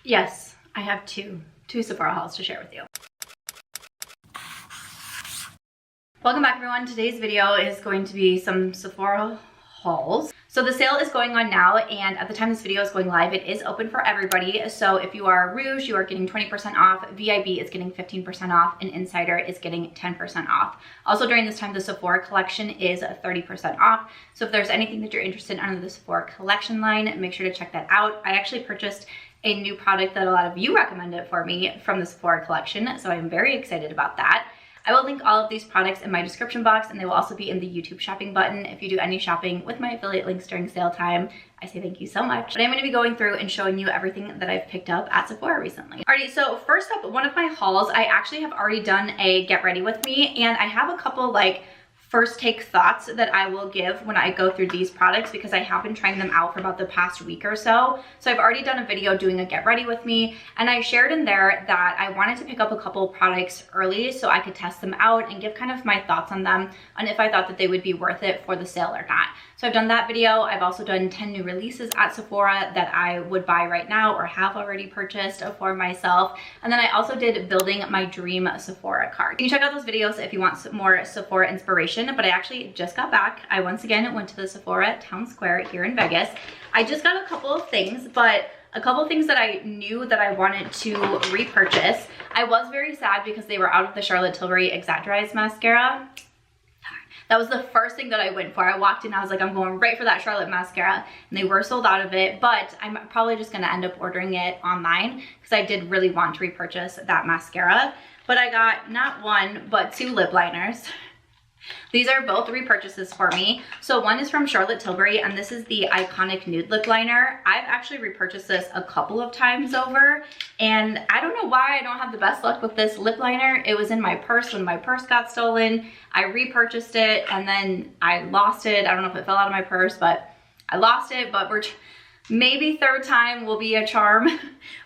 Yes, I have two Sephora hauls to share with you. Welcome back, everyone. Today's video is going to be some Sephora hauls. So the sale is going on now, and at the time this video is going live, it is open for everybody. So if you are Rouge, you are getting 20% off, VIB is getting 15% off, and Insider is getting 10% off. Also during this time, the Sephora collection is 30% off. So if there's anything that you're interested in under the Sephora collection line, make sure to check that out. I actually purchased a new product that a lot of you recommended for me from the Sephora collection, so I'm very excited about that. I will link all of these products in my description box, and they will also be in the YouTube shopping button. If you do any shopping with my affiliate links during sale time, I say thank you so much. But I'm going to be going through and showing you everything that I've picked up at Sephora recently. Alrighty, so first up, one of my hauls, I actually have already done a get ready with me, and I have a couple like first take thoughts that I will give when I go through these products, because I have been trying them out for about the past week or so. So I've already done a video doing a get ready with me, and I shared in there that I wanted to pick up a couple products early so I could test them out and give kind of my thoughts on them, on if I thought that they would be worth it for the sale or not. So I've done that video. I've also done 10 new releases at Sephora that I would buy right now or have already purchased for myself. And then I also did building my dream Sephora card. You can check out those videos if you want some more Sephora inspiration, but I actually just got back. I once again went to the Sephora Town Square here in Vegas. I just got a couple of things, but a couple of things that I knew that I wanted to repurchase. I was very sad because they were out of the Charlotte Tilbury Exaggerize mascara. That was the first thing that I went for. I walked in, I was like, I'm going right for that Charlotte mascara, and they were sold out of it, but I'm probably just gonna end up ordering it online because I did really want to repurchase that mascara. But I got not one, but two lip liners. These are both repurchases for me. So one is from Charlotte Tilbury, and this is the Iconic Nude Lip Liner. I've actually repurchased this a couple of times over, and I don't know why I don't have the best luck with this lip liner. It was in my purse when my purse got stolen. I repurchased it, and then I lost it. I don't know if it fell out of my purse, but I lost it. But maybe third time will be a charm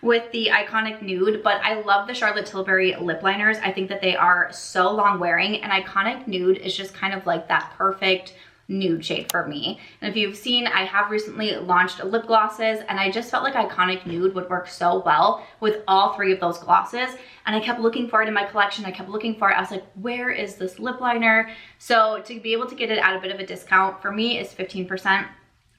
with the Iconic Nude, but I love the Charlotte Tilbury lip liners. I think that they are so long wearing, and Iconic Nude is just kind of like that perfect nude shade for me. And if you've seen, I have recently launched lip glosses, and I just felt like Iconic Nude would work so well with all three of those glosses. And I kept looking for it in my collection. I kept looking for it. I was like, where is this lip liner? So to be able to get it at a bit of a discount for me is 15%.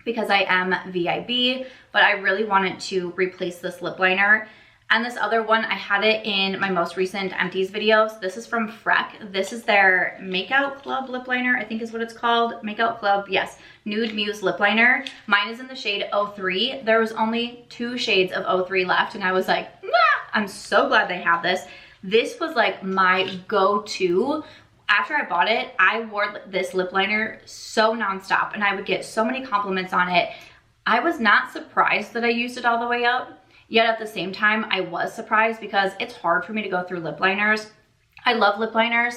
Because I am VIB, but I really wanted to replace this lip liner. And this other one, I had it in my most recent empties videos. This is from Freck. This is their Makeout Club lip liner, I think is what it's called. Makeout Club, yes. Nude Muse lip liner. Mine is in the shade 03. There was only 2 shades of 03 left, and I was like, nah! I'm so glad they have this. This was like my go-to. After I bought it, I wore this lip liner so nonstop, and I would get so many compliments on it. I was not surprised that I used it all the way up, yet at the same time, I was surprised because it's hard for me to go through lip liners. I love lip liners,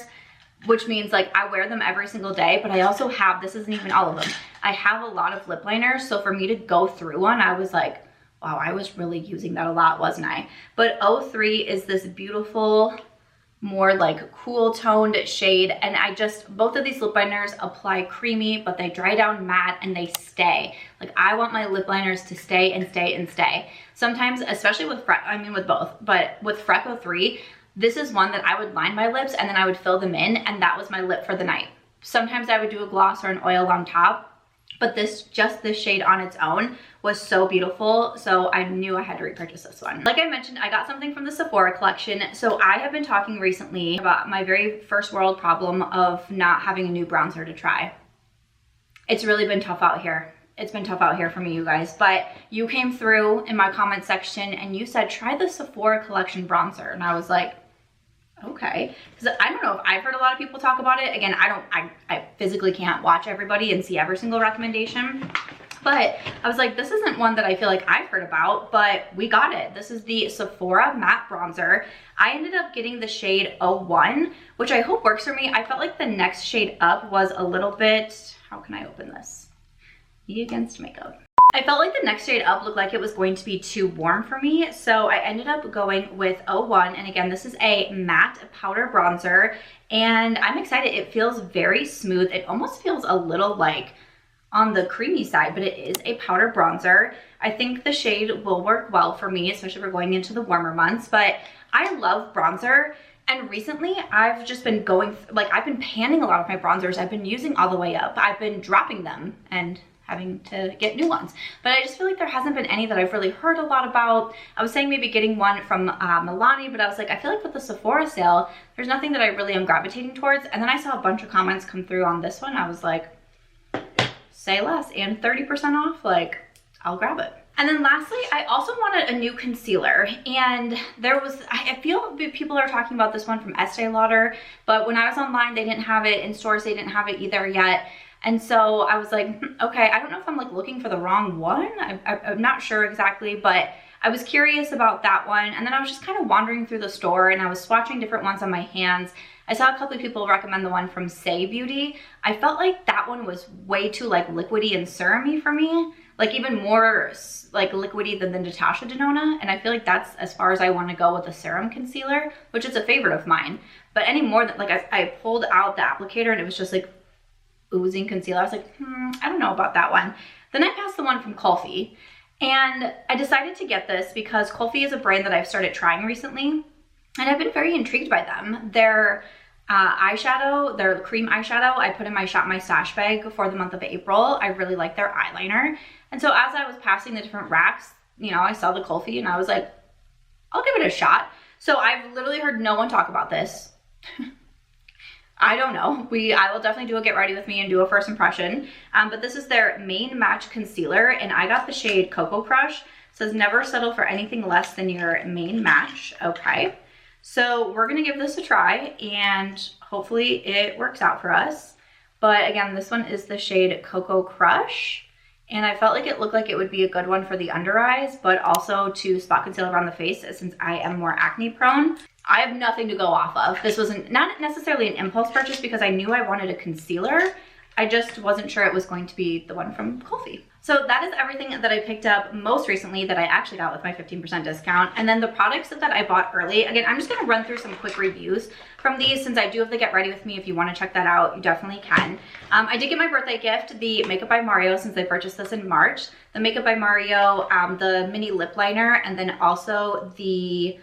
which means like I wear them every single day, but I also have, this isn't even all of them, I have a lot of lip liners, so for me to go through one, I was like, wow, I was really using that a lot, wasn't I? But 03 is this beautiful, more like cool toned shade, and both of these lip liners apply creamy, but they dry down matte and they stay. Like I want my lip liners to stay and stay and stay. Sometimes, especially with Freck, I mean with both, but with Freck 03, this is one that I would line my lips and then I would fill them in, and that was my lip for the night. Sometimes I would do a gloss or an oil on top, but just this shade on its own was so beautiful, so I knew I had to repurchase this one. Like I mentioned, I got something from the Sephora collection. So I have been talking recently about my very first world problem of not having a new bronzer to try. It's really been tough out here. It's been tough out here for me, you guys, but you came through in my comment section and you said, try the Sephora collection bronzer, and I was like, okay, because I don't know if I've heard a lot of people talk about it. Again, I physically can't watch everybody and see every single recommendation, but I was like, this isn't one that I feel like I've heard about, but we got it. This is the Sephora matte bronzer. I ended up getting the shade 01, which I hope works for me. I felt like the next shade up was a little bit, how can I open this? Me against makeup. I felt like the next shade up looked like it was going to be too warm for me, so I ended up going with 01, and again, this is a matte powder bronzer, and I'm excited. It feels very smooth. It almost feels a little like on the creamy side, but it is a powder bronzer. I think the shade will work well for me, especially if we're going into the warmer months, but I love bronzer. And recently I've just been I've been panning a lot of my bronzers. I've been using all the way up. I've been dropping them and having to get new ones. But I just feel like there hasn't been any that I've really heard a lot about. I was saying maybe getting one from Milani, but I was like, I feel like with the Sephora sale, there's nothing that I really am gravitating towards. And then I saw a bunch of comments come through on this one. I was like, say less, and 30% off, like, I'll grab it. And then lastly, I also wanted a new concealer, and I feel people are talking about this one from Estee Lauder, but when I was online, they didn't have it. In stores, they didn't have it either yet. And so I was like, okay, I don't know if I'm like looking for the wrong one. I'm not sure exactly, but I was curious about that one. And then I was just kind of wandering through the store and I was swatching different ones on my hands. I saw a couple of people recommend the one from Say Beauty. I felt like that one was way too like liquidy and serum-y for me. Like even more like liquidy than the Natasha Denona. And I feel like that's as far as I want to go with a serum concealer, which is a favorite of mine. But any more than like I pulled out the applicator and it was just like oozing concealer. I was like, I don't know about that one. Then I passed the one from Kulfi. And I decided to get this because Kulfi is a brand that I've started trying recently. And I've been very intrigued by them. Their eyeshadow, their cream eyeshadow, I put in my Shop My Stash bag for the month of April. I really like their eyeliner. And so as I was passing the different racks, you know, I saw the Kulfi and I was like, I'll give it a shot. So I've literally heard no one talk about this. I don't know. I will definitely do a get ready with me and do a first impression. But this is their Main Match Concealer, and I got the shade Cocoa Crush. It says never settle for anything less than your main match. Okay. So we're gonna give this a try and hopefully it works out for us. But again, this one is the shade Cocoa Crush. And I felt like it looked like it would be a good one for the under eyes, but also to spot conceal around the face since I am more acne prone. I have nothing to go off of. This wasn't not necessarily an impulse purchase because I knew I wanted a concealer. I just wasn't sure it was going to be the one from Kulfi. So that is everything that I picked up most recently that I actually got with my 15% discount. And then the products that I bought early, again, I'm just gonna run through some quick reviews from these since I do have the Get Ready With Me. If you wanna check that out, you definitely can. I did get my birthday gift, the Makeup by Mario, since I purchased this in March. The Makeup by Mario, the mini lip liner, and then also the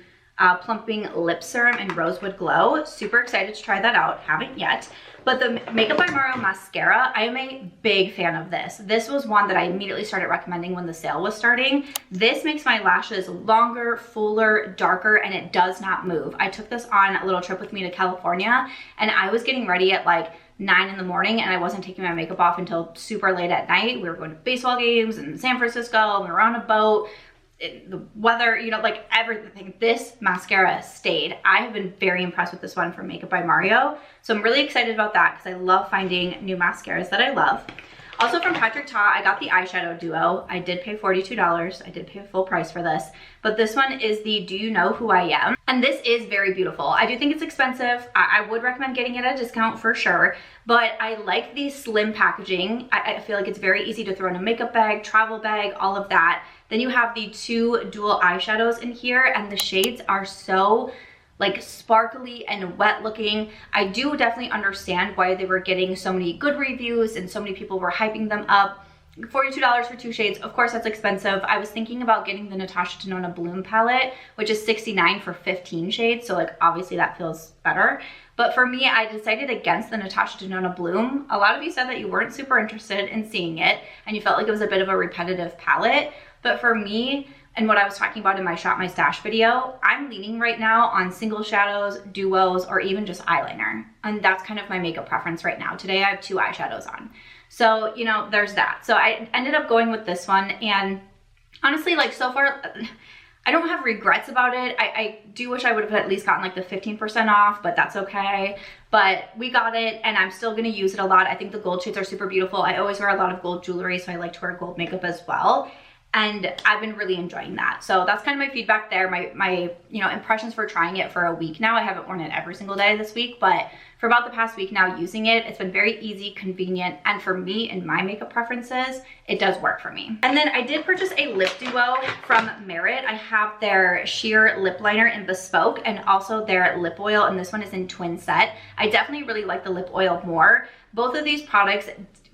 plumping lip serum in Rosewood Glow. Super excited to try that out. Haven't yet. But the Makeup by Mario mascara, I am a big fan of this. This was one that I immediately started recommending when the sale was starting. This makes my lashes longer, fuller, darker, and it does not move. I took this on a little trip with me to California, and I was getting ready at like 9 in the morning, and I wasn't taking my makeup off until super late at night. We were going to baseball games in San Francisco, and we were on a boat. The weather, you know, like everything. This mascara stayed. I have been very impressed with this one from Makeup by Mario. So I'm really excited about that because I love finding new mascaras that I love. Also from Patrick Ta, I got the eyeshadow duo. I did pay $42. I did pay full price for this. But this one is the Do You Know Who I Am? And this is very beautiful. I do think it's expensive. I would recommend getting it at a discount for sure. But I like the slim packaging. I feel like it's very easy to throw in a makeup bag, travel bag, all of that. Then you have the two dual eyeshadows in here, and the shades are so like sparkly and wet looking. I do definitely understand why they were getting so many good reviews and so many people were hyping them up. $42 for two shades, of course that's expensive. I was thinking about getting the Natasha Denona Bloom palette, which is $69 for 15 shades, so like obviously that feels better. But for me, I decided against the Natasha Denona Bloom. A lot of you said that you weren't super interested in seeing it and you felt like it was a bit of a repetitive palette. But for me, and what I was talking about in my Shop My Stash video, I'm leaning right now on single shadows, duos, or even just eyeliner. And that's kind of my makeup preference right now. Today I have two eyeshadows on. So, you know, there's that. So I ended up going with this one, and honestly, like so far, I don't have regrets about it. I do wish I would have at least gotten like the 15% off, but that's okay. But we got it, and I'm still gonna use it a lot. I think the gold shades are super beautiful. I always wear a lot of gold jewelry, so I like to wear gold makeup as well. And I've been really enjoying that. So that's kind of my feedback there. My you know, impressions for trying it for a week now. I haven't worn it every single day this week, but for about the past week now using it, it's been very easy, convenient, and for me and my makeup preferences, it does work for me. And then I did purchase a lip duo from Merit. I have their sheer lip liner in Bespoke and also their lip oil, and this one is in Twin Set. I definitely really like the lip oil more. Both of these products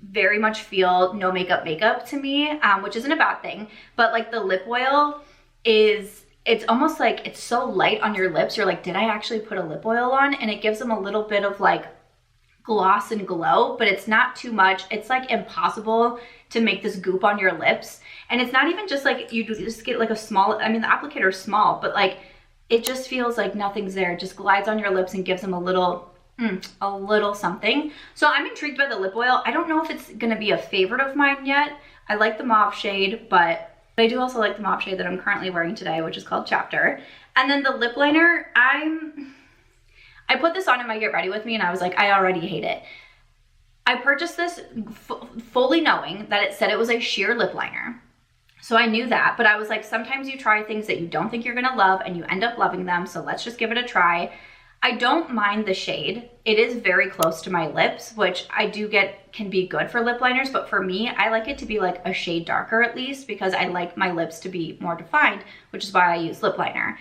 very much feel no makeup to me, which isn't a bad thing, but like the lip oil it's almost like it's so light on your lips. You're like, did I actually put a lip oil on? And it gives them a little bit of like gloss and glow, but it's not too much. It's like impossible to make this goop on your lips. And it's not even just like you just get like a small, I mean, the applicator is small, but like it just feels like nothing's there. It just glides on your lips and gives them a little something. So I'm intrigued by the lip oil. I don't know if it's gonna be a favorite of mine yet. I like the mauve shade, but I do also like the mauve shade that I'm currently wearing today, which is called Chapter. And then the lip liner, I put this on in my Get Ready With Me and I was like, I already hate it. I purchased this fully knowing that it said it was a sheer lip liner. So I knew that, but I was like, sometimes you try things that you don't think you're gonna love and you end up loving them, so let's just give it a try. I don't mind the shade. It is very close to my lips, which I do get can be good for lip liners, but for me, I like it to be like a shade darker at least because I like my lips to be more defined, which is why I use lip liner.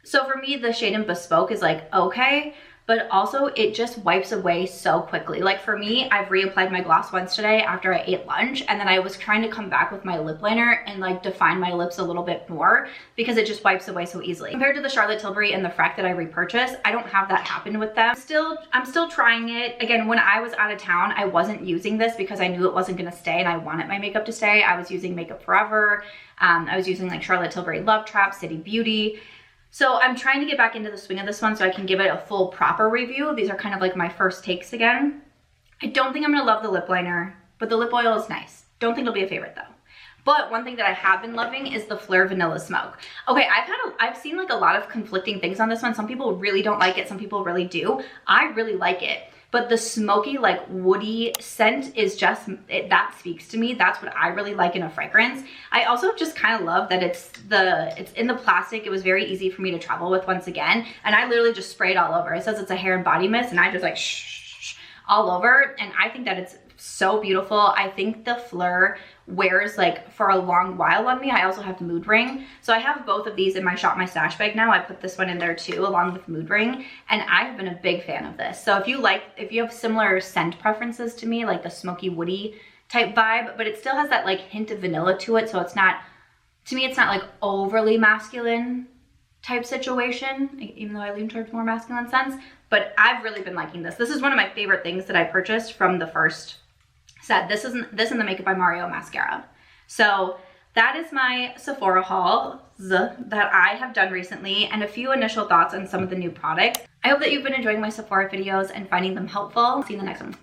So for me, the shade in Bespoke is like, okay, but also it just wipes away so quickly. Like for me, I've reapplied my gloss once today after I ate lunch, and then I was trying to come back with my lip liner and like define my lips a little bit more because it just wipes away so easily. Compared to the Charlotte Tilbury and the Freck that I repurchased, I don't have that happen with them. I'm still trying it. Again, when I was out of town, I wasn't using this because I knew it wasn't gonna stay and I wanted my makeup to stay. I was using Makeup Forever. I was using like Charlotte Tilbury Love Trap, City Beauty. So I'm trying to get back into the swing of this one so I can give it a full proper review. These are kind of like my first takes again. I don't think I'm gonna love the lip liner, but the lip oil is nice. Don't think it'll be a favorite though. But one thing that I have been loving is the Phlur Vanilla Smoke. Okay, I've seen like a lot of conflicting things on this one. Some people really don't like it, some people really do. I really like it. But the smoky, like woody scent is just, that speaks to me. That's what I really like in a fragrance. I also just kind of love that it's in the plastic. It was very easy for me to travel with once again. And I literally just sprayed all over. It says it's a hair and body mist and I just like shh all over. And I think that it's so beautiful. I think the Phlur wears like for a long while on me. I also have Mood Ring. So I have both of these in my Shop My Stash bag now. I put this one in there too, along with Mood Ring. And I've been a big fan of this. So if you have similar scent preferences to me, like the smoky woody type vibe, but it still has that like hint of vanilla to it. So it's not, to me, it's not like overly masculine type situation, even though I lean towards more masculine scents. But I've really been liking this. This is one of my favorite things that I purchased from the first set. This and the Makeup by Mario mascara. So that is my Sephora hauls that I have done recently and a few initial thoughts on some of the new products. I hope that you've been enjoying my Sephora videos and finding them helpful. See you in the next one.